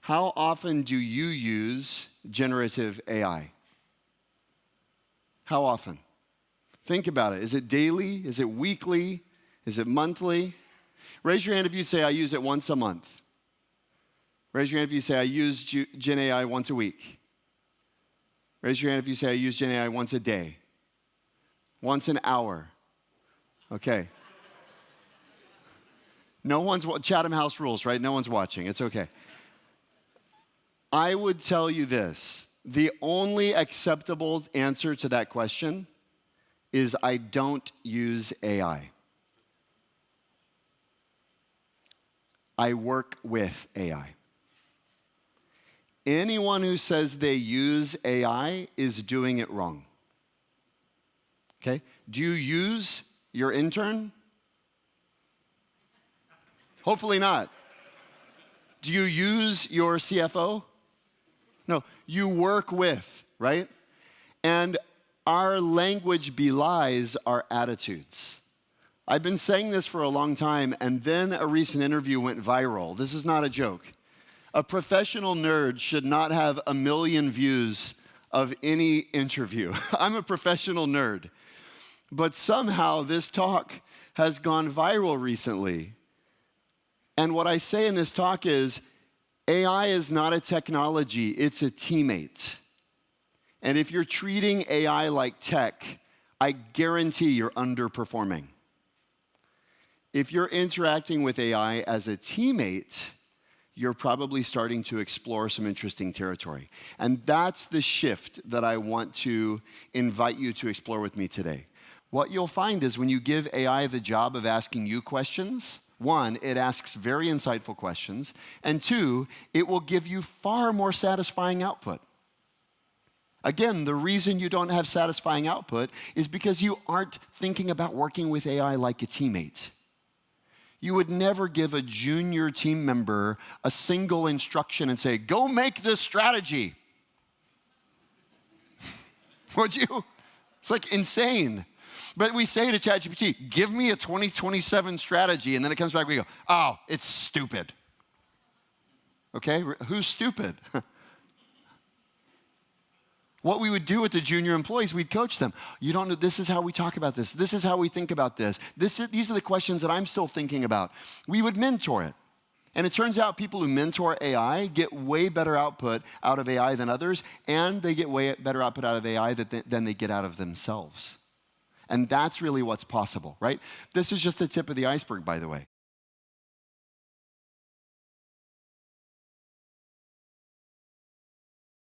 How often do you use generative AI? How often? Think about it. Is it daily? Is it weekly? Is it monthly? Raise your hand if you say, I use it once a month. Raise your hand if you say, I use Gen AI once a week. Raise your hand if you say, I use Gen AI once a day. Once an hour. Okay. No one's, Chatham House rules, right? No one's watching. It's okay. I would tell you this. The only acceptable answer to that question is I don't use AI. I work with AI. Anyone who says they use AI is doing it wrong. Okay? Do you use your intern? Hopefully not. Do you use your CFO? No, you work with, right? And our language belies our attitudes. I've been saying this for a long time, and then a recent interview went viral. This is not a joke. A professional nerd should not have 1 million views of any interview. I'm a professional nerd. But somehow this talk has gone viral recently. And what I say in this talk is, AI is not a technology, it's a teammate. And if you're treating AI like tech, I guarantee you're underperforming. If you're interacting with AI as a teammate, you're probably starting to explore some interesting territory. And that's the shift that I want to invite you to explore with me today. What you'll find is when you give AI the job of asking you questions, 1, it asks very insightful questions, and 2, it will give you far more satisfying output. Again, the reason you don't have satisfying output is because you aren't thinking about working with AI like a teammate. You would never give a junior team member a single instruction and say, go make this strategy. Would you? It's like insane. But we say to ChatGPT, give me a 2027 strategy, and then it comes back, we go, oh, it's stupid. Okay, who's stupid? What we would do with the junior employees, we'd coach them. You don't know, this is how we talk about this. This is how we think about this. These are the questions that I'm still thinking about. We would mentor it. And it turns out people who mentor AI get way better output out of AI than others, and they get way better output out of AI than they get out of themselves. And that's really what's possible, right? This is just the tip of the iceberg, by the way.